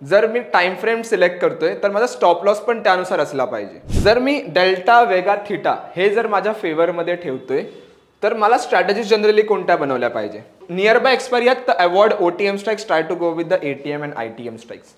जर me time frame select करतोय तर माझा स्टॉप लॉस पण त्यानुसार असला पाहिजे। जर मी डेल्टा वेगा थीटा हे जर माझ्या फेवर मध्ये ठेवतोय तर मला स्ट्रॅटेजीज जनरली कोणत्या बनवल्या पाहिजे? नियर बाय एक्सपायरी आहेत तर avoid OTM strikes, try to go with the ATM and ITM strikes.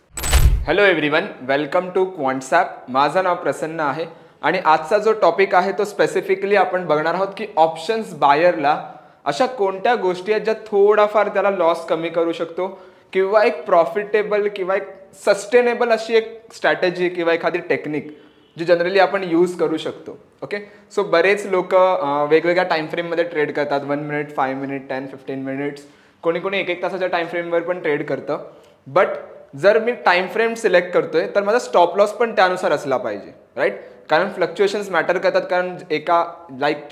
Hello everyone, welcome to Quantsapp. माझं नाव प्रसन्न आहे आणि आजचा जो टॉपिक आहे तो स्पेसिफिकली आपण बघणार आहोत की ऑप्शन्स बायरला अशा कोणत्या गोष्टी आहेत ज्या थोडाफार त्याला लॉस कमी करू शकतो किंवा एक प्रॉफिटेबल किंवा एक सस्टेनेबल अशी एक स्ट्रॅटेजी किंवा एखादी टेक्निक जी जनरली आपण यूज करू शकतो। ओके, सो बरेच लोक वेगवेगळ्या टाइम फ्रेममध्ये ट्रेड करतात, 1 मिनिट, 5 मिनिट, 10-15 मिनिट्स, कोणी कोणी 1-1 तासाच्या टाइम फ्रेमवर पण ट्रेड करतं। बट जर मी टाइम फ्रेम सिलेक्ट करतोय तर माझा स्टॉप लॉस पण त्यानुसार असला पाहिजे, राईट? कारण फ्लक्च्युएशन्स मॅटर करतात, कारण एका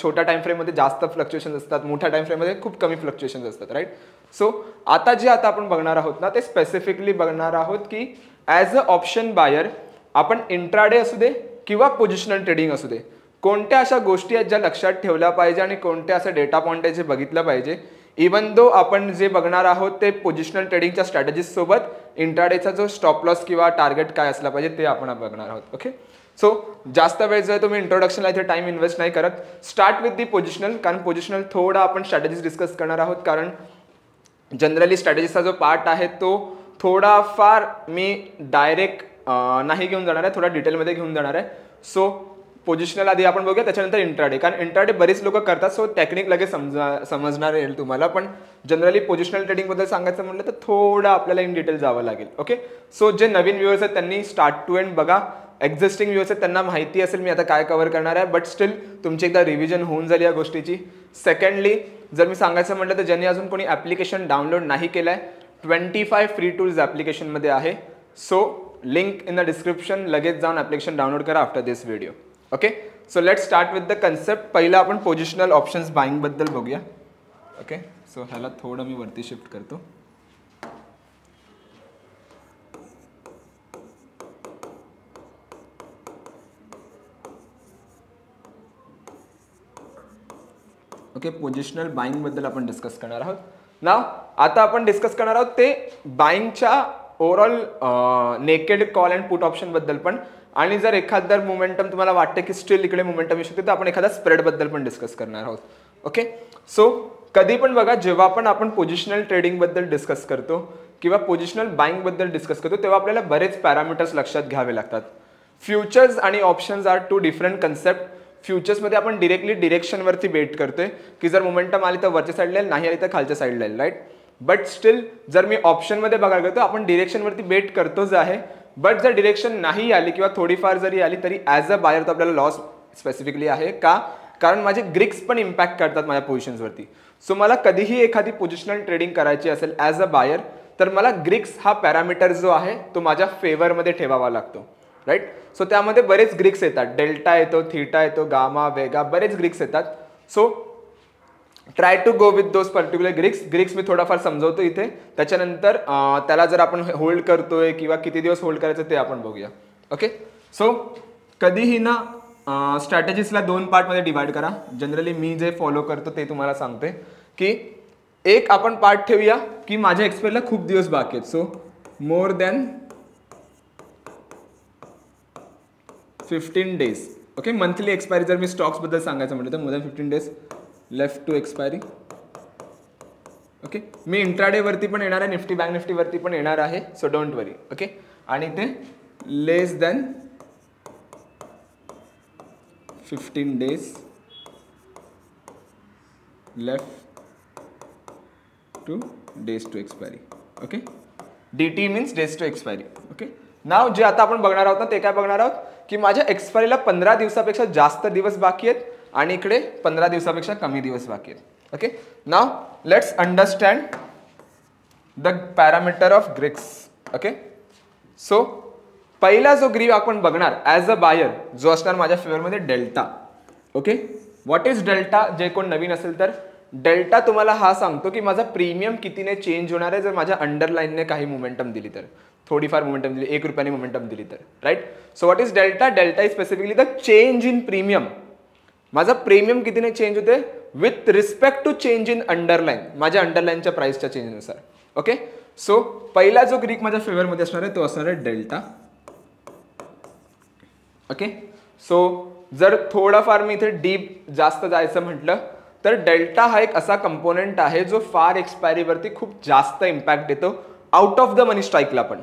छोट्या टाइम फ्रेममध्ये जास्त फ्लक्च्युएशन्स असतात, मोठ्या टाइम फ्रेममध्ये खूप कमी फ्लक्च्युएशन्स असतात, राईट? सो आता आपण बघणार आहोत ना ते स्पेसिफिकली बघणार आहोत की ॲज अ ऑप्शन बायर आपण इंट्राडे असू दे किंवा पोझिशनल ट्रेडिंग असू दे, कोणत्या अशा गोष्टी आहेत ज्या लक्षात ठेवल्या पाहिजे आणि कोणत्या असे डेटा पॉईंट आहे जे बघितलं पाहिजे। इवन दो आपण जे बघणार आहोत ते पोझिशनल ट्रेडिंगच्या स्ट्रॅटेजीज सोबत इंट्राडेचा जो स्टॉप लॉस किंवा टार्गेट काय असला पाहिजे ते आपण बघणार आहोत। ओके, सो जास्त वेळ जो आहे तो मी इंट्रोडक्शनला इथे टाइम इन्व्हेस्ट नाही करत, स्टार्ट विथ दी पोझिशनल, कारण पोझिशनल थोडा आपण स्ट्रॅटेजीज डिस्कस करणार आहोत, कारण जनरली स्ट्रॅटेजीचा जो पार्ट आहे तो थोडाफार मी डायरेक्ट नाही घेऊन जाणार आहे, थोडा डिटेलमध्ये घेऊन जाणार आहे। सो पोझिशनल आधी आपण बघूया, त्याच्यानंतर इंट्राडे, कारण इंट्राडे बरेच लोक करतात, सो टेक्निक लगेच समजणार येईल तुम्हाला, पण जनरली पोझिशनल ट्रेडिंगबद्दल सांगायचं म्हटलं तर थोडं आपल्याला इन डिटेल जावं लागेल। ओके, सो जे नवीन व्ह्यूअर्स आहेत त्यांनी स्टार्ट टू एंड बघा, एक्झिस्टिंग व्ह्यूअर्स आहेत त्यांना माहिती असेल मी आता काय कव्हर करणार आहे, बट स्टील तुमची एकदा रिव्हिजन होऊन जाईल या गोष्टीची। सेकंडली जर मी सांगायचं म्हटलं तर ज्यांनी अजून कोणी ॲप्लिकेशन डाउनलोड नाही केलं आहे, 25 फ्री टूल्स ॲप्लिकेशनमध्ये आहे, so link in the description, लगेच जाऊन ॲप्लिकेशन डाउनलोड करा after this video. Okay, so let start with the concept. पहिला आपण पोझिशनल ऑप्शन्स बाईंगबद्दल बघूया। ओके, सो ह्याला थोडं मी वरती शिफ्ट करतो। ओके, पोझिशनल बाईंगबद्दल आपण डिस्कस करणार आहोत ना। आता आपण डिस्कस करणार आहोत ते बाईंगच्या overall naked call and put ऑप्शनबद्दल पण, आणि जर एखादा मोमेंटम तुम्हाला वाटतं की स्टील इकडे मोमेंटम येऊ शकते तर आपण एखादा स्प्रेडबद्दल पण डिस्कस करणार आहोत। ओके, सो कधी पण बघा जेव्हा पण आपण पोझिशनल ट्रेडिंगबद्दल डिस्कस करतो किंवा पोझिशनल बाईंगबद्दल डिस्कस करतो तेव्हा आपल्याला बरेच पॅरामीटर्स लक्षात घ्यावे लागतात। फ्युचर्स आणि options are two different concept. फ्युचर्समध्ये आपण डिरेक्टली डिरेक्शनवरती बेट करतोय की जर मोमेंटम आली तर वरच्या साईडला येईल, नाही आली तर खालच्या साईडला येईल, राईट? बट स्टील जर मी ऑप्शनमध्ये बघायला गेलो तर आपण डिरेक्शनवरती बेट करतोच आहे, बट जर डिरेक्शन नाही आली किंवा थोडीफार जरी आली तरी ॲज अ बायर तर आपल्याला लॉस स्पेसिफिकली आहे का? कारण माझे ग्रिक्स पण इम्पॅक्ट करतात माझ्या पोझिशन्सवरती। सो मला कधीही एखादी पोझिशनल ट्रेडिंग करायची असेल ॲज अ बायर तर मला ग्रिक्स हा पॅरामीटर जो आहे तो माझ्या फेवरमध्ये ठेवावा लागतो, राईट? सो त्यामध्ये बरेच ग्रिक्स येतात, डेल्टा येतो, थीटा येतो, गामा, वेगा, बरेच ग्रिक्स येतात। So try to go with those particular Greeks मी थोडाफार समजवतो इथे, त्याच्यानंतर त्याला जर आपण होल्ड करतोय किंवा किती दिवस होल्ड करायचं ते आपण बघूया। ओके, सो कधीही ना स्ट्रॅटेजीजला 2 पार्टमध्ये डिवाइड करा। जनरली मी जे फॉलो करतो ते तुम्हाला सांगते की एक आपण पार्ट ठेवूया की माझ्या एक्सपायरीला खूप दिवस बाकी आहेत, so more than 15 days. Okay, monthly expiry जर मी स्टॉक्सबद्दल सांगायचं म्हटलं तर more than 15 days left to expiry. Okay, मी इंट्राडेवरती पण येणार आहे, निफ्टी बँक निफ्टीवरती पण येणार आहे, सो डोंट वरी। ओके, आणि ते less than 15 days left to days to expiry. Okay, DT means days to expiry. Okay, now जे आता आपण बघणार आहोत ना ते काय बघणार आहोत की माझ्या एक्सपायरीला 15 दिवसापेक्षा जास्त दिवस बाकी आहेत आणि इकडे 15 दिवसापेक्षा कमी दिवस बाकी आहेत। Okay, now let's understand the parameter of Greeks. Okay, so पहिला जो ग्रीक आपण बघणार ॲज अ बायर जो असणार माझ्या फेवरमध्ये delta. Okay, what is delta? जे कोण नवीन असेल तर डेल्टा तुम्हाला हा सांगतो की माझा प्रीमियम कितीने चेंज होणार आहे जर माझ्या अंडरलाईनने काही मोमेंटम दिली तर, थोडीफार मोमेंटम दिली, 1 रुपयाने मोमेंटम दिली तर, right? So what is delta? Delta is specifically the change in premium. माझा प्रीमियम कितीने चेंज होते with respect to change in underline, माझ्या अंडरलाईनच्या प्राइसच्या चेंजनुसार। ओके, सो पहिला जो ग्रीक माझ्या फेवरमध्ये असणार आहे तो असणार आहे डेल्टा. ओके, सो जर थोडाफार मी इथे डीप जास्त जायचं म्हटलं तर डेल्टा हा एक असा कंपोनेंट आहे जो फार एक्सपायरीवरती खूप जास्त इम्पॅक्ट देतो आउट ऑफ द मनी स्ट्राईकला पण.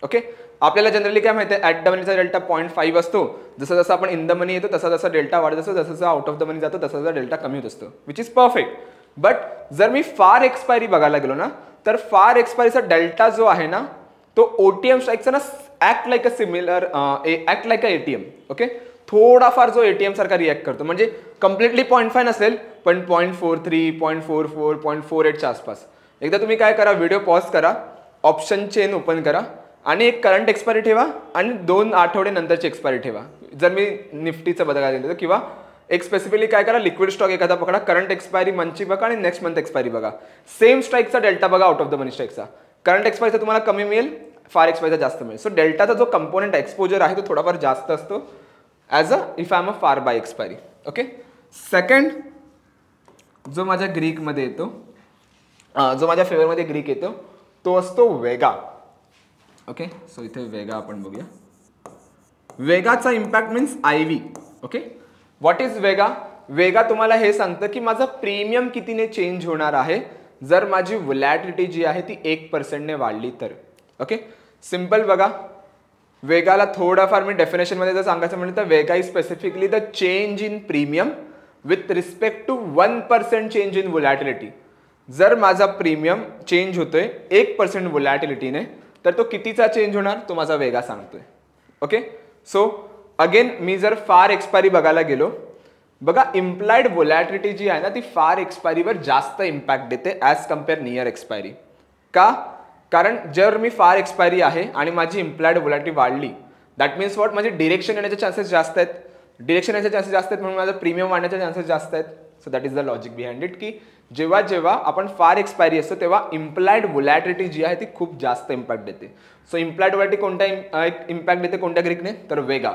ओके, आपल्याला जनरली काय माहिती आहे, ॲट द मनीचा डेल्टा 0.5 असतो. जसं जसं आपण इन द मनी येतो तसा जसा डेल्टा वाढत असतो, जसं जसं आउट ऑफ द मनी जातो तसा तसा डेल्टा कमी होत असतो, विच इज परफेक्ट. बट जर मी फार एक्सपायरी बघायला गेलो ना तर फार एक्सपायरीचा डेल्टा जो आहे ना तो ओटीएम स्ट्राईकचा ना act like a similar act like a ATM. Okay, थोडाफार जो एटीएम सारखा रिॲक्ट करतो, म्हणजे कम्प्लिटली 0.5 नसेल पण 0.43, 0.44, 0.48च्या आसपास. एकदा तुम्ही काय करा, व्हिडिओ पॉज करा, ऑप्शन चेन ओपन करा आणि एक करंट एक्सपायरी ठेवा आणि 2 आठवडे नंतरची एक्सपायरी ठेवा. जर मी निफ्टीचं बघायला गेलं किंवा एक स्पेसिफिकली काय करा, लिक्विड स्टॉक एखादा पकडा, करंट एक्सपायरी मंथची बघा आणि नेक्स्ट मंथ एक्सपायरी बघा. सेम स्ट्राईकचा डेल्टा बघा आउट ऑफ द मनी स्ट्राईकचा. करंट एक्सपायरीचा तुम्हाला कमी मिळेल, फार एक्सपायरीचा जास्त मिळेल. सो डेल्टाचा जो कंपोनेंट एक्सपोजर आहे तो थोडाफार जास्त असतो as a if I am a far buy expiry. Okay, second जो माझ्या ग्रीकमध्ये येतो, जो माझ्या फेवरमध्ये ग्रीक येतो तो असतो वेगा. ओके, सो इथे वेगा आपण बघूया. वेगाचा impact means IV. Okay, what is vega? Vega तुम्हाला हे सांगतं की माझा प्रीमियम कितीने चेंज होणार आहे जर माझी व्हॉलॅटिलिटी जी आहे ती 1% ने वाढली तर. ओके, सिम्पल बघा, वेगाला थोडाफार मी डेफिनेशनमध्ये जर सांगायचं म्हटलं तर vega is specifically the change in premium with respect to 1% change in volatility. जर माझा प्रीमियम चेंज होतोय 1% व्हॉलॅटिलिटीने तर तो कितीचा चेंज होणार तो माझा वेगा सांगतोय. ओके, सो अगेन मी जर फार एक्सपायरी बघायला गेलो, बघा इम्प्लाइड व्हॉलॅटिलिटी जी आहे ना ती फार एक्सपायरीवर जास्त इम्पॅक्ट देते ॲज कम्पेअर नियर एक्सपायरी. का? कारण जर मी फार एक्सपायरी आहे आणि माझी इम्प्लाइड व्हॉलॅटिलिटी वाढली, दॅट मीन्स वॉट, माझे डिरेक्शन येण्याचे चान्सेस जास्त आहेत. डिरेक्शन येण्याचे चान्सेस जास्त आहेत म्हणून माझा प्रीमियम वाढण्याचे चान्सेस जास्त आहेत. So that is the logic behind it की जेव्हा जेव्हा आपण फार एक्सपायरी असतो तेव्हा इम्प्लाइड व्हॉलॅटिलिटी जी आहे ती खूप जास्त इम्पॅक्ट देते. सो इम्प्लाइड व्हॉलॅटिलिटी कोणत्या इम्पॅक्ट देते कोणत्या ग्रीकने? तर वेगा.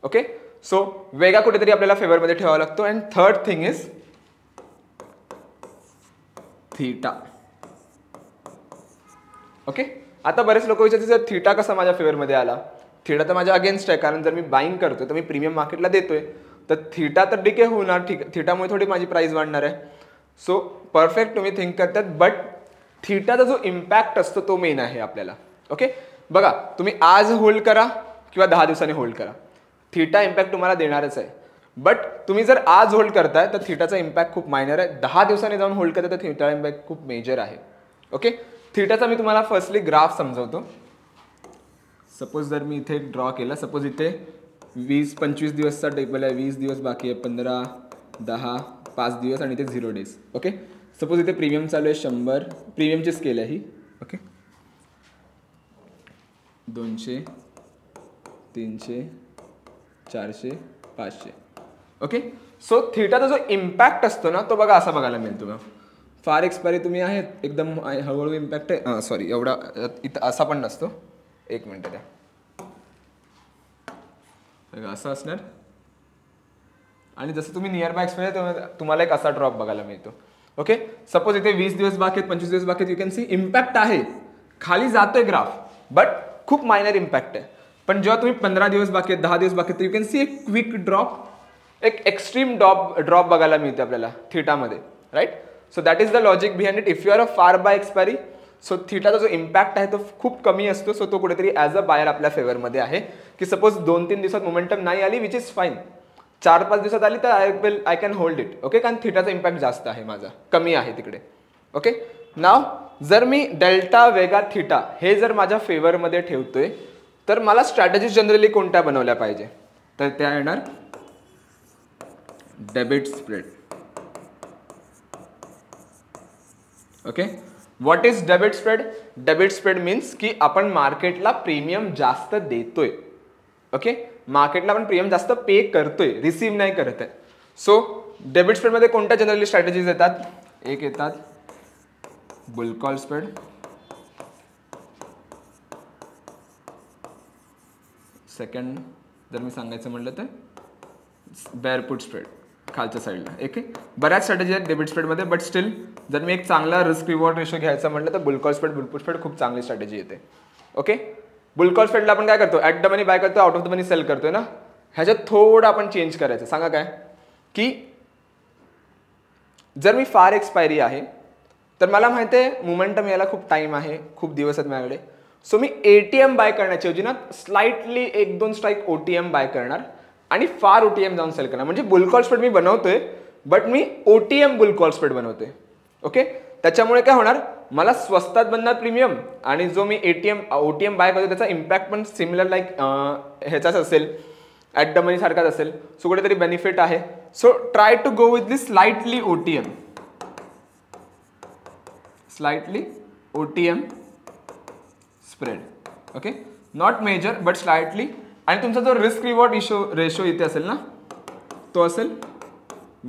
ओके, सो वेगा कुठेतरी आपल्याला फेवरमध्ये ठेवावा लागतो. And third thing is theta. Okay, आता बरेच लोक विचारतात थीटा कसा माझ्या फेवरमध्ये आला? थीटा तर माझ्या अगेन्स्ट आहे, कारण जर मी बाईंग करतोय तर मी प्रीमियम मार्केटला देतोय तर थीटा तर डिके होणार. थीटामुळे थोडी माझी प्राइस वाढणार आहे. सो परफेक्ट तुम्ही थिंक करतात, बट थीटाचा जो इम्पॅक्ट असतो तो मेन आहे आपल्याला. ओके, बघा तुम्ही आज होल्ड करा किंवा 10 दिवसांनी होल्ड करा, थीटा इम्पॅक्ट तुम्हाला देणारच आहे. बट तुम्ही जर आज होल्ड करताय तर थीटाचा इम्पॅक्ट खूप मायनर आहे. 10 दिवसांनी जाऊन होल्ड करताय तर थीटा इम्पॅक्ट खूप मेजर आहे. ओके, थीटाचा मी तुम्हाला फर्स्टली ग्राफ समजवतो. सपोज जर मी इथे ड्रॉ केला, सपोज इथे 20-25 दिवसचा टेबल आहे, 20 दिवस बाकी आहे, 15, 10, 5 दिवस आणि इथे 0 डेज. ओके, सपोज इथे प्रीमियम चालू आहे 100, प्रीमियमची स्केल आहे ही. ओके, 200, 300, 400, 500. ओके, सो थीटाचा जो इम्पॅक्ट असतो ना तो बघा असा बघायला मिळतो का. फार एक्सपायरी तुम्ही आहेत एकदम हळूहळू इम्पॅक्ट आहे. सॉरी, एवढा इथं असा पण नसतो. एक मिनिट द्या, असं असणार. आणि जसं तुम्ही नियर बाय एक्सपायरी तुम्हाला एक असा ड्रॉप बघायला मिळतो. ओके, सपोज इथे 20 दिवस बाकी आहेत, 25 दिवस बाकी आहेत, यू कॅन सी इम्पॅक्ट आहे, खाली जातोय ग्राफ, बट खूप मायनर इम्पॅक्ट आहे. पण जेव्हा तुम्ही 15 दिवस बाकी आहेत, 10 दिवस बाकी आहेत, यू कॅन सी एक क्विक ड्रॉप, एक एक्स्ट्रीम ड्रॉप बघायला मिळते आपल्याला थीटामध्ये. Right, so that is the logic behind it. If you are a far buy expiry, so थीटाचा जो इम्पॅक्ट आहे तो खूप कमी असतो. सो तो कुठेतरी ॲज अ बायर आपल्या फेवरमध्ये आहे की सपोज 2-3 दिवसात मोमेंटम नाही आली, विच इज फाईन. 4-5 दिवसात आली तर I can hold it. Okay, कारण थीटाचा इम्पॅक्ट जास्त आहे, माझा कमी आहे तिकडे. ओके, नाव जर मी डेल्टा वेगा थीटा हे जर माझ्या फेवरमध्ये ठेवतोय तर मला स्ट्रॅटेजीज जनरली कोणत्या बनवल्या पाहिजे? तर त्या येणार debit spread. Okay, what is debit spread? Debit spread means की आपण मार्केटला प्रीमियम जास्त देतोय. ओके, मार्केटला आपण प्रीमियम जास्त पे करतोय, रिसीव्ह नाही करत आहे. सो डेबिट स्प्रेडमध्ये कोणत्या जनरली स्ट्रॅटेजीज येतात? एक येतात बुल कॉल स्प्रेड, सेकंड जर मी सांगायचं म्हटलं तर बेअर पुट स्प्रेड, खालच्या साईडला. ओके, बऱ्याच स्ट्रॅटेजी आहेत डेबिट स्प्रेडमध्ये, बट स्टील जर मी एक चांगला रिस्क रिवॉर्ड रेशो घ्यायचा म्हटलं तर boule call spread, boule put spread खूप चांगली स्ट्रॅटेजी येते. ओके, बुल कॉल स्प्रेडला आपण काय करतो, ॲट द मनी बाय करतो, out of the money sell करतोय ना. ह्याच्यात थोडं आपण चेंज करायचं. सांगा काय, की जर मी फार एक्सपायरी आहे तर मला माहिती आहे मोमेंटम यायला खूप टाइम आहे, खूप दिवस आहेत माझ्याकडे. सो मी ATM बाय करण्याच्या ऐवजी ना स्लाइटली 1-2 स्ट्राईक OTM बाय करणार आणि फार OTM जाऊन सेल करणार. म्हणजे बुल कॉल स्प्रेड मी बनवतोय, but me OTM boule call spread बनवतोय. ओके, त्याच्यामुळे काय होणार, मला स्वस्तात बनणार प्रीमियम आणि जो मी OTM बाय करतो त्याचा इम्पॅक्ट पण सिमिलर लाईक ह्याचाच असेल, ॲट द मनी सारखाच असेल. सो कुठेतरी बेनिफिट आहे. So try to go with this slightly OTM spread. Okay, not major but slightly. आणि तुमचा जो रिस्क रिवॉर्ड रेशो इथे असेल ना, तो असेल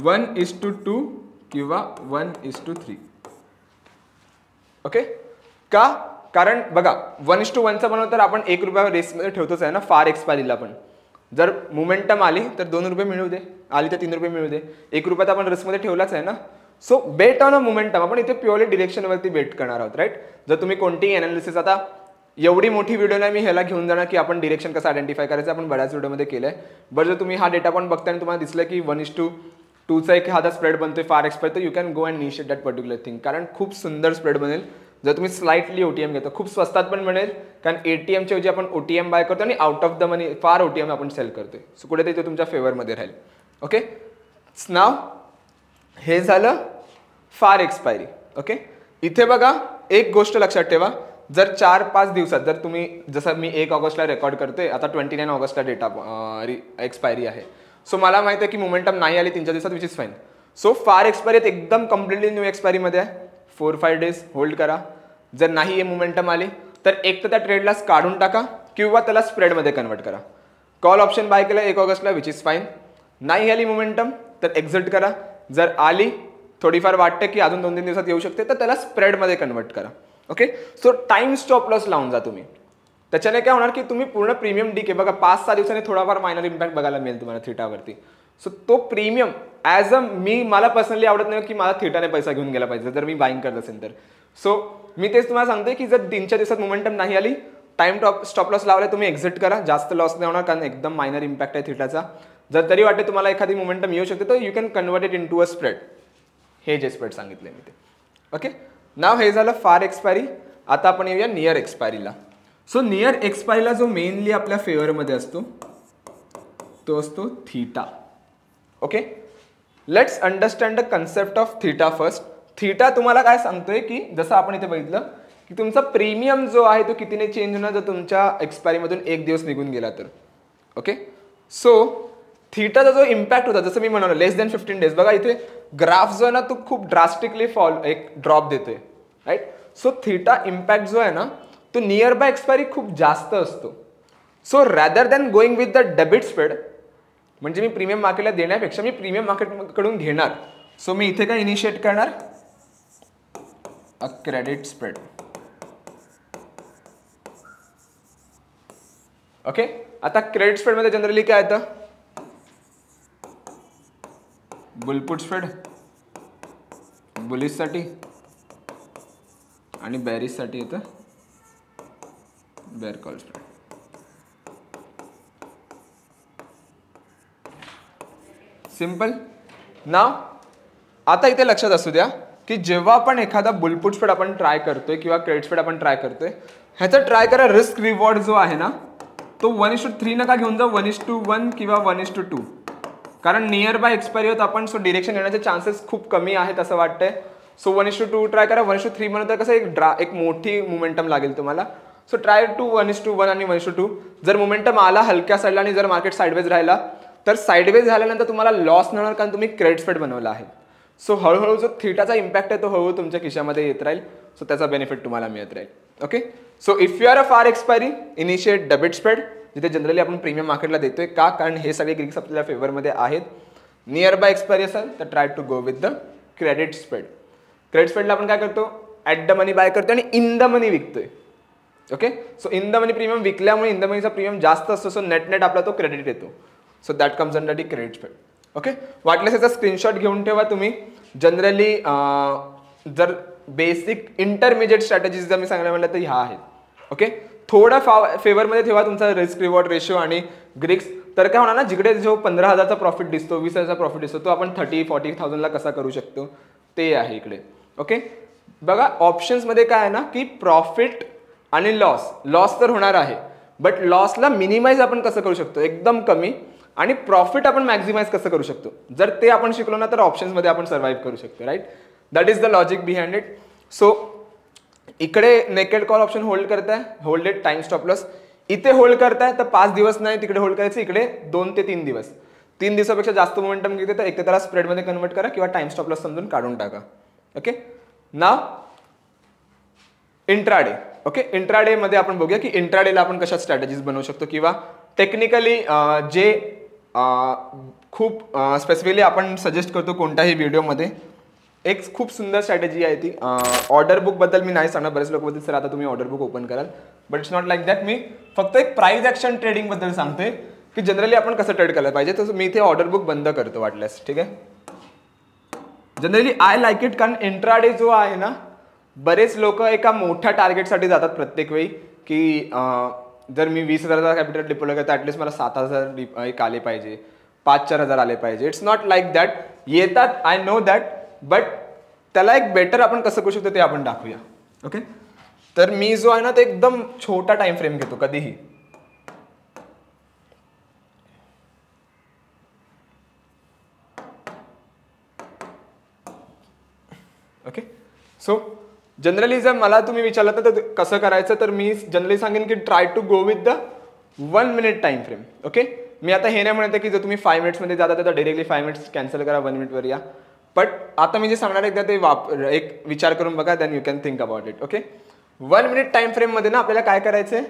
1:2 किंवा 1:3. ओके, का, कारण बघा 1:1चा बनवलं तर आपण 1 रुपया रेसमध्ये ठेवतोच आहे ना फार एक्सपायरीला. पण जर मोमेंटम आली तर 2 रुपये मिळू दे, आली तर 3 रुपये मिळू दे, 1 रुपया तर आपण रिस्कमध्ये ठेवलाच आहे ना. So bet on a momentum, आपण इथे प्युअरली डिरेक्शनवरती बेट करणार आहोत. राईट, जर तुम्ही कोणतीही अनालिसिस, आता एवढी मोठी व्हिडिओ नाही मी ह्याला घेऊन जाणार की आपण डिरेक्शन कसं आयडेंटिफाय करायचं, आपण बऱ्याच व्हिडिओमध्ये केलं आहे. बट जर तुम्ही हा डेटा पण बघता आणि तुम्हाला दिसलं की 1:2चा एक हा स्प्रेड बनतोय फार एक्सपायर, तर you can go and initiate that particular thing. कारण खूप सुंदर स्प्रेड बनेल जर तुम्ही स्लाइटली OTM घेतो. खूप स्वस्तात पण बनेल, कारण ATMच्या ऐवजी आपण OTM बाय करतो आणि आउट ऑफ द मनी फार OTM आपण सेल करतोय. सो कुठेतरी ते तुमच्या फेवरमध्ये राहील. ओके, नाव हे झालं फार एक्सपायरी. ओके, इथे बघा एक गोष्ट लक्षात ठेवा, जर 4-5 दिवसात जर तुम्ही, जसं मी 1 ऑगस्टला रेकॉर्ड करतोय, आता 29 ऑगस्टला डेटा एक्सपायरी आहे. सो मला माहिती आहे की मोमेंटम नाही आली 3-4 दिवसात, विच इज फाईन. सो फार एक्सपायरी एकदम कम्प्लिटली न्यू एक्सपायरीमध्ये आहे. 4-5 डेज होल्ड करा. जर नाही हे मोमेंटम आली तर एक तर त्या ट्रेडला काढून टाका किंवा त्याला स्प्रेडमध्ये कन्वर्ट करा. कॉल ऑप्शन बाय केलं 1 ऑगस्टला, विच इज फाईन. नाही आली मोमेंटम तर एक्झिट करा. जर आली, थोडीफार वाटते की अजून 2-3 दिवसात येऊ शकते, तर त्याला स्प्रेडमध्ये कन्वर्ट करा. Okay, so time stop loss लावून जा तुम्ही. त्याच्याने काय होणार की तुम्ही पूर्ण प्रीमियम डीके बघा 5-6 दिवसांनी थोडाफार मायनर इम्पॅक्ट बघायला मिळेल तुम्हाला थिटावरती. सो तो प्रीमियम ॲज अ मला पर्सनली आवडत नाही की मला थिटाने पैसा घेऊन गेला पाहिजे जर मी बाईंग करत असेल तर. सो मी तेच तुम्हाला सांगते की जर 3-4 दिवसात मोमेंटम नाही आली, टाइम स्टॉप लॉस लावला तुम्ही एक्झिट करा. जास्त लॉस नाही होणार कारण एकदम मायनर इम्पॅक्ट आहे थिटाचा. जर तरी वाटते तुम्हाला एखादी मोमेंटम येऊ शकते तर you can convert it into a spread. हे जे स्प्रेड सांगितले मी ते. ओके, नाव हे झालं फार एक्सपायरी. आता आपण येऊया नियर एक्सपायरीला. सो नियर एक्सपायरीला जो मेनली आपल्या फेवरमध्ये असतो तो असतो theta. Okay, let's understand the concept of theta first. Theta तुम्हाला काय सांगतोय की जसं आपण इथे बघितलं की तुमचा प्रीमियम जो आहे तो कितीने चेंज होणार जर तुमच्या एक्सपायरीमधून 1 दिवस निघून गेला तर. ओके, सो थीटाचा जो इम्पॅक्ट होता, जसं मी म्हणालो लेस दॅन 15 डेज, बघा इथे ग्राफ जो आहे ना तो खूप ड्रास्टिकली एक ड्रॉप देतोय. राईट, सो थीटा इम्पॅक्ट जो आहे ना तो नियर बाय एक्सपायरी खूप जास्त असतो. So rather than going with the debit spread, म्हणजे मी प्रीमियम मार्केटला देण्यापेक्षा मी प्रीमियम मार्केटकडून घेणार. सो मी इथे काय इनिशिएट करणार, अ क्रेडिट स्प्रेड. ओके, आता क्रेडिट स्प्रेडमध्ये जनरली काय येतं, बुलपुट स्प्रेड बुलिशसाठी आणि बॅरिशसाठी येतं बेअर कॉल स्प्रेड. सिंपल. नाव आता इथे लक्षात असू द्या की जेव्हा आपण एखादा बुलपुट स्प्रेड आपण ट्राय करतोय किंवा क्रेडिट स्प्रेड आपण ट्राय करतोय, ह्याचा ट्राय करा रिस्क रिवॉर्ड जो आहे ना तो 1:3 नका घेऊन जाऊ, 1:1 किंवा 1:2. कारण नियर बाय एक्सपायरी होत आपण, सो डिरेक्शन येण्याचे चान्सेस खूप कमी आहेत असं वाटतंय. सो 1:2 ट्राय करा. 1:3 म्हणून कसं एक मोठी मोमेंटम लागेल तुम्हाला. सो ट्राय टू 1:1 आणि 1:2. जर मोमेंटम आला हलक्या साईडला आणि जर मार्केट साईडवेज राहिला तर साईडवेज झाल्यानंतर तुम्हाला लॉस नाही होणार कारण तुम्ही क्रेडिट स्प्रेड बनवला आहे. सो हळूहळू जो थीटाचा इम्पॅक्ट आहे तो हळूहळू तुमच्या खिशामध्ये येत राहील. सो त्याचा बेनिफिट तुम्हाला मिळत राहील. Okay, so if you are a फार एक्सपायरी इनिशिएट डेबिट स्प्रेड, जिथे जनरली आपण प्रीमियम मार्केटला देतोय. का, कारण हे सगळे ग्रीक्स आपल्या फेवरमध्ये आहेत. नियर बाय एक्सपायरी असेल तर try to go with the credit spread. Credit स्प्रेडला आपण काय करतो, ॲट द मनी बाय करतो आणि इन द मनी विकतोय. Okay, so in the money premium विकल्यामुळे इन द मनीचा प्रीमियम जास्त असतो. सो नेट आपला तो क्रेडिट येतो. So that comes under the credit spread. Okay, वाटल्यास याचा स्क्रीनशॉट घेऊन ठेवा तुम्ही. जनरली जर बेसिक इंटरमिजिएट स्ट्रॅटेजीज जर मी सांगायला म्हटलं तर ह्या आहेत. ओके, थोडा फेवरमध्ये ठेवा तुमचा रिस्क रिवॉर्ड रेशो आणि ग्रिक्स. तर काय होणार ना, जिकडे जो 15,000चा प्रॉफिट दिसतो, 20,000चा प्रॉफिट दिसतो, तो आपण 30-40,000ला कसा करू शकतो ते आहे इकडे. ओके, बघा ऑप्शन्समध्ये काय आहे ना की प्रॉफिट आणि लॉस तर होणार आहे, बट लॉसला मिनिमाइज आपण कसं करू शकतो एकदम कमी, आणि प्रॉफिट आपण मॅक्झिमाइज कसं करू शकतो. जर ते आपण शिकलो ना तर ऑप्शन्समध्ये आपण सर्व्हाइव्ह करू शकतो. Right, that is the logic behind it. So इकडे नेकेड कॉल ऑप्शन होल्ड करताय, hold it time stop loss. इथे होल्ड करताय तर 5 दिवस नाही, तिकडे होल्ड करायचं, इकडे 2 ते 3 दिवस. 3 दिवसापेक्षा जास्त मोमेंटम घेते तर एक तर त्याला स्प्रेडमध्ये कन्वर्ट करा किंवा टाइम स्टॉप लॉस समजून काढून टाका. ओके, नाव इंट्राडे. ओके, इंट्राडे मध्ये आपण बघूया की इंट्राडेला आपण कशा स्ट्रॅटेजीज बनवू शकतो, किंवा टेक्निकली जे खूप स्पेसिफिकली आपण सजेस्ट करतो कोणत्याही व्हिडिओमध्ये. एक खूप सुंदर स्ट्रॅटेजी आहे ती. ऑर्डर बुक बद्दल मी नाही सांगणार, बरेच लोक बोलतील सर आता तुम्ही ऑर्डर बुक ओपन कराल, but it's not like that. मी फक्त एक प्राइस ॲक्शन ट्रेडिंग बद्दल सांगतोय की जनरली आपण कसं ट्रेड करायला पाहिजे. तर मी इथे ऑर्डर बुक बंद करतो वाटल्यास. ठीक आहे, जनरली आय लाईक इट, कारण इंट्राडे जो आहे ना, बरेच लोक एका मोठ्या टार्गेटसाठी जातात प्रत्येक वेळी की जर मी 20,000चा कॅपिटल डिप्लॉय करतो ॲटलीस्ट मला 7,000 एक आले पाहिजे, 5-4 आले पाहिजे. It's not like that. येतात, आय नो दॅट, बट त्याला एक बेटर आपण कसं करू शकतो ते आपण दाखवूया. ओके, तर मी जो आहे ना ते एकदम छोटा टाइम फ्रेम घेतो कधीही. ओके, सो जनरली जर मला तुम्ही विचारलं तर कसं करायचं, तर मी जनरली सांगेन की try to go with the 1 minute time frame. Okay, मी आता हे नाही म्हणते की जर तुम्ही 5 मिनिट्समध्ये जाता तर डायरेक्टली 5 मिनिट्स कॅन्सल करा, 1 मिनिटवर या. बट आता मी जे सांगणार एकदा ते एक विचार करून बघा, then you can think about it. Okay, 1 minute time फ्रेममध्ये ना आपल्याला काय करायचं आहे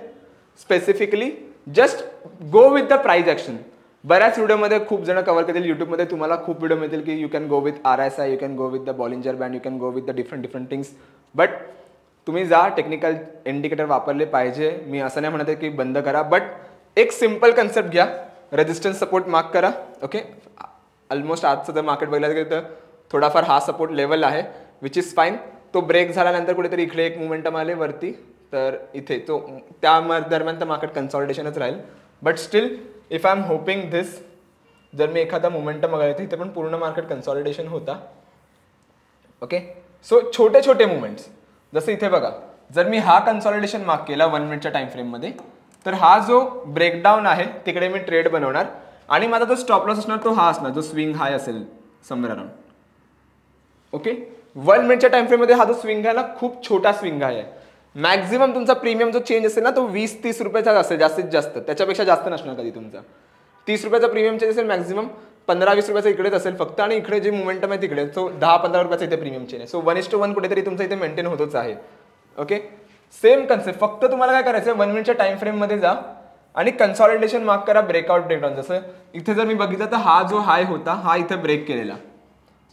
specifically, just go with the price action. बऱ्याच व्हिडिओमध्ये खूप जण कव्हर करतील, युट्यूबमध्ये तुम्हाला खूप व्हिडिओ मिळतील की you can go with RSI, you can go with the Bollinger band, you can go with the different things. But तुम्ही जा, टेक्निकल इंडिकेटर वापरले पाहिजे. मी असं नाही म्हणत की बंद करा, बट एक सिम्पल कन्सेप्ट घ्या, रेजिस्टन्स सपोर्ट मार्क करा. ओके, ऑलमोस्ट आजचं जर मार्केट बघायला गेलं तर थोडाफार हा सपोर्ट लेवल आहे, विच इज फाईन. तो ब्रेक झाल्यानंतर कुठेतरी इकडे एक मोमेंटम आले वरती, तर इथे तो त्या दरम्यान तर मार्केट कन्सॉलिडेशनच राहील. But still if I am hoping दिस, जर मी एखादा मोमेंटम बघायला तर इथे पण पूर्ण मार्केट कन्सॉलिडेशन होता. ओके, सो छोटे छोटे मुवमेंट्स, जसं इथे बघा, जर मी हा कन्सॉलिडेशन मार्क केला 1 मिनिटच्या टाइम फ्रेममध्ये, तर हा जो ब्रेकडाऊन आहे तिकडे मी ट्रेड बनवणार, आणि माझा जो स्टॉप लॉस असणार तो हा असणार, जो स्विंग हाय असेल समवेअर अराउंड. ओके, 1 मिनिटच्या टाइम फ्रेममध्ये हा जो स्विंग आहे ना खूप छोटा स्विंग आहे. मॅक्झिमम तुमचा प्रीमियम जो चेंज असेल ना तो 20-30 रुपयाचा असेल जास्तीत जास्त, त्याच्यापेक्षा जास्त नसणार कधी तुमचा. 30 रुपयाचा प्रीमियम चेंज असेल, मॅक्झिमम 15-20 रुपयाचा इकडेच असेल फक्त, आणि इकडे जे मोमेंटम आहे तिकडे सो 10-15 रुपयाचा इथे प्रीमियम चेंज आहे. सो 1:1 कुठेतरी तुमचा इथे मेंटेन होतच आहे. ओके, सेम कन्सेप्ट, फक्त तुम्हाला काय करायचं 1 मिनिटच्या टाइम फ्रेममध्ये जा आणि कन्सॉलिडेशन मार्क करा, ब्रेकआउट ब्रेकडाऊन. जसं इथे जर मी बघितलं तर हा जो हाय होता हा इथे ब्रेक केलेला.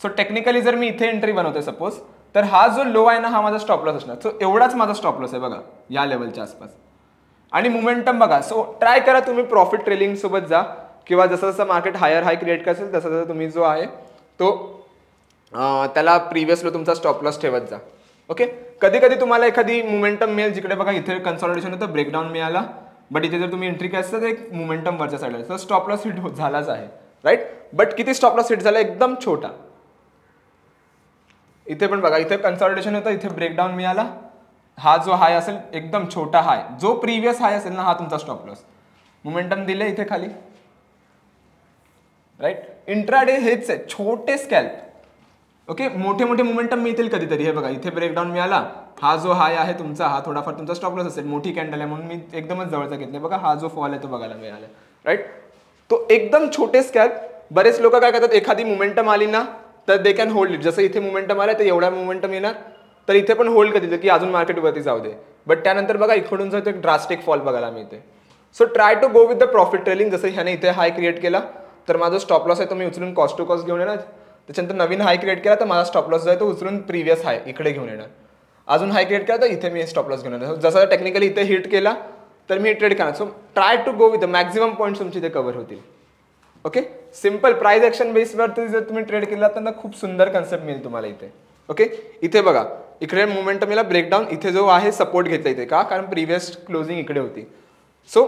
सो टेक्निकली जर मी इथे एंट्री बनवतोय सपोज, तर हा जो लो आहे ना हा माझा स्टॉप लॉस असणार. सो एवढाच माझा स्टॉप लॉस आहे बघा या लेवलच्या आसपास. आणि मोमेंटम बघा, सो ट्राय करा तुम्ही प्रॉफिट ट्रेलिंग सोबत जा, किंवा जसं जसं मार्केट हायर हाय क्रिएट करसेल तसं तसं तुम्ही जो आहे तो त्याला प्रिव्हियस लो तुमचा स्टॉप लॉस ठेवत जा. ओके, कधी कधी तुम्हाला एखादी मोमेंटम मिळेल जिकडे बघा इथे कन्सॉलिडेशन होतं, ब्रेकडाऊन मिळाला, बट इथे जर तुम्ही एंट्री केली तर एक मोमेंटम वरच्या साईडला, तर स्टॉप लॉस हिट झालाच आहे. राईट, बट किती स्टॉप लॉस हिट झाला, एकदम छोटा. इथे पण बघा, इथे कन्सॉलिडेशन होतं, इथे ब्रेकडाऊन मिळाला, हा जो हाय असेल एकदम छोटा हाय, जो प्रिव्हियस हाय असेल ना हा तुमचा स्टॉप लॉस. मोमेंटम दिले इथे खाली. राईट, इंट्राडे हेच आहे, छोटे स्कॅल्प. ओके, मोठे मोठे मोमेंटम मिळतील कधीतरी. हे बघा इथे ब्रेकडाऊन मिळाला, हा जो हाय आहे तुमचा हा थोडाफार तुमचा स्टॉप लॉस असेल, मोठी कॅन्डल आहे म्हणून मी एकदमच जवळचा घेतले. बघा हा जो फॉल आहे तो बघायला मिळाला. राईट, तो एकदम छोटे स्कॅल्प. बरेच लोक काय करतात, एखादी मोमेंटम आली ना तर दे कॅन होल्ड इट. जसं इथे मोमेंटम आला तर एवढा मोमेंटम येणार तर इथे पण होल्ड करतील की अजून मार्केट वरती जाऊ दे, बट त्यानंतर बघा इकडून जातो एक ड्रास्टिक फॉल बघायला मिळते. So try to go with the profit trailing. जसं ह्याने इथे हाय क्रिएट केला तर माझा स्टॉप लॉस आहे तो मी उचलून कॉस्ट टू कॉस्ट घेऊन येणार. त्याच्यानंतर नवीन हाय क्रिएट केला तर माझा स्टॉप लॉस जो आहे तो उचलून प्रिव्हियस हाय इकडे घेऊन येणार. अजून हाय क्रिएट केला तर इथे मी स्टॉप लॉस घेऊन येणार. जसं टेक्निकली इथे हिट केला तर मी ट्रेड करणार. So try to go with the maximum points तुमचे इथे कव्हर होतील. ओके, सिंपल प्राइस ऍक्शन बेसवरती जर तुम्ही ट्रेड केला तर खूप सुंदर कन्सेप्ट मिळेल तुम्हाला इथे. ओके, इथे बघा इकडे मोमेंटमला ब्रेकडाऊन, इथे जो आहे सपोर्ट घेतला इथे का, कारण प्रिव्हियस क्लोजिंग इकडे होती. सो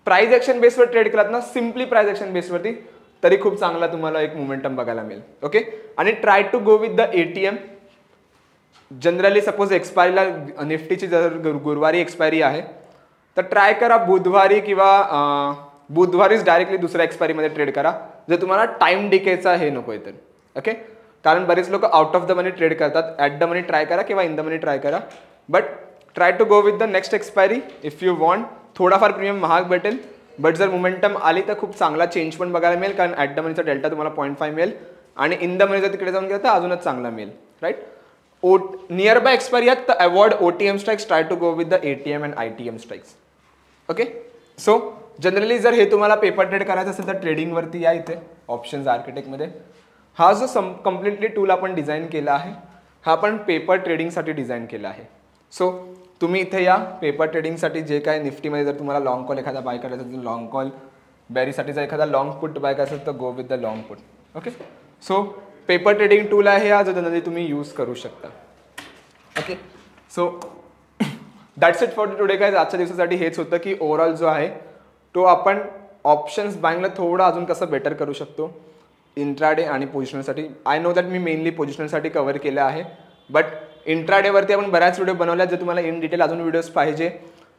प्राइस ऍक्शन बेसवर ट्रेड केलात ना, सिम्पली प्राइस ऍक्शन बेसवरती, तरी खूप चांगला तुम्हाला एक मोमेंटम बघायला मिळेल. ओके, आणि try to go with the ATM. Generally suppose एक्सपायरीला निफ्टीची जर गुरुवारी एक्सपायरी आहे तर ट्राय करा बुधवारी किंवा बुधवारीच डायरेक्टली दुसऱ्या एक्सपायरीमध्ये ट्रेड करा, जर तुम्हाला टाइम डिकेचा हे नकोय तर. ओके, कारण बरेच लोक out of the money trade करतात. ॲट द मनी ट्राय करा किंवा इन द मनी ट्राय करा, but try to go with the next expiry if you want. थोडाफार प्रीमियम महाग भेटेल, बट जर मोमेंटम आली तर खूप चांगला चेंज पण बघायला मिळेल, कारण ॲट द मनीचा डेल्टा तुम्हाला 0.5 मिळेल आणि इन द मनी जर तिकडे जाऊन गेलं तर अजूनच चांगला मिळेल. राईट, नियर बाय एक्सपायरी आहेत तर avoid OTM strikes, try to go with the ATM and ITM strikes. Okay, so generally जर हे तुम्हाला पेपर ट्रेड करायचं असेल तर ट्रेडिंगवरती या, इथे ऑप्शन्स आर्किटेक्टमध्ये. हा जो कम्प्लिटली टूल आपण डिझाईन केला आहे हा आपण पेपर ट्रेडिंगसाठी डिझाईन केला आहे. सो तुम्ही इथे या पेपर ट्रेडिंगसाठी जे काय निफ्टीमध्ये जर तुम्हाला लॉंग कॉल एखादा बाय करायचा असेल, लॉंग कॉल बेरीसाठी जर एखादा लॉंग पुट बाय करायचा असेल तर गो with the long put. Okay, so paper trading tool आहे हा जो जनरली तुम्ही यूज करू शकता. Okay, so that's it for today guys. आजच्या दिवसासाठी हेच होतं की ओव्हरऑल जो आहे तो आपण ऑप्शन्स बायिंगला थोडं अजून कसं बेटर करू शकतो इंट्राडे आणि पोझिशनलसाठी. आय नो दॅट मी मेनली पोझिशनलसाठी कव्हर केलं आहे, बट इंट्राडेवरती आपण बऱ्याच व्हिडिओ बनवल्या. जर तुम्हाला इन डिटेल अजून व्हिडिओज पाहिजे,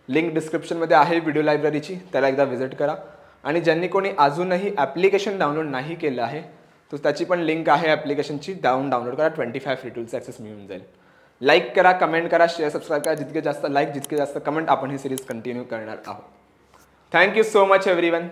लिंक डिस्क्रिप्शनमध्ये आहे व्हिडिओ लायब्ररीची, त्याला एकदा व्हिजिट करा. आणि ज्यांनी कोणी अजूनही ॲप्लिकेशन डाउनलोड नाही केलं आहे तर त्याची पण लिंक आहे ॲप्लिकेशनची, डाउनलोड करा. 25 फ्री टूल्सचा ॲक्सेस मिळून जाईल. लाईक करा, कमेंट करा, शेअर सबस्क्राईब करा. जितके जास्त लाईक जितके जास्त कमेंट आपण ही सिरीज कंटिन्यू करणार आहोत. Thank you so much everyone.